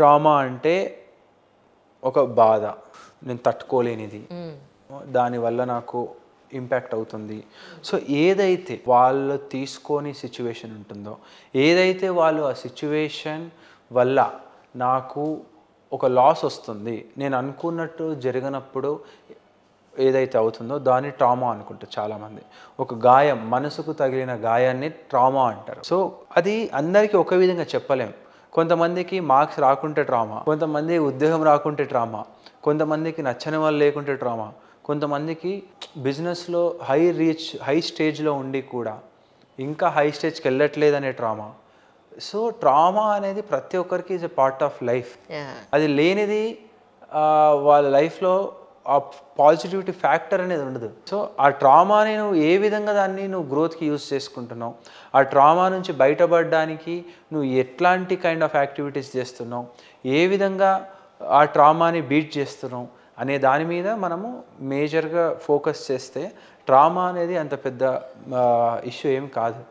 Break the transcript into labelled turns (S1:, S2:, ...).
S1: Trauma అంటే ఒక బాధ, నేను తట్టుకోలేనిది, దానివల్ల నాకు ఇంపాక్ట్ అవుతుంది. సో ఏదైతే వాళ్ళు తీసుకొని సిచ్యువేషన్ ఉంటుందో, ఏదైతే వాళ్ళు ఆ సిచ్యువేషన్ వల్ల నాకు ఒక లాస్ వస్తుంది, నేను అనుకున్నట్టు జరిగినప్పుడు ఏదైతే అవుతుందో దాన్ని ట్రామా అనుకుంటారు చాలామంది. ఒక గాయం, మనసుకు తగిలిన గాయాన్ని ట్రామా అంటారు. సో అది అందరికీ ఒక విధంగా చెప్పలేం. కొంతమందికి మార్క్స్ రాకుంటే ట్రామా, కొంతమంది ఉద్యోగం రాకుంటే ట్రామా, కొంతమందికి నచ్చని వాళ్ళు లేకుంటే ట్రామా, కొంతమందికి బిజినెస్లో హై స్టేజ్లో ఉండి కూడా ఇంకా హై స్టేజ్కి వెళ్ళట్లేదనే ట్రామా. సో ట్రామా అనేది ప్రతి ఒక్కరికి is a part of life. అది లేనిది వాళ్ళ లైఫ్లో ఆ పాజిటివిటీ ఫ్యాక్టర్ అనేది ఉండదు. సో ఆ ట్రామాని నువ్వు ఏ విధంగా దాన్ని నువ్వు గ్రోత్కి యూజ్ చేసుకుంటున్నావు, ఆ ట్రామా నుంచి బయటపడడానికి నువ్వు ఎట్లాంటి కైండ్ ఆఫ్ యాక్టివిటీస్ చేస్తున్నావు, ఏ విధంగా ఆ ట్రామాని బీట్ చేస్తున్నావు అనే దాని మీద మనము మేజర్గా ఫోకస్ చేస్తే ట్రామా అనేది అంత పెద్ద ఇష్యూ ఏం కాదు.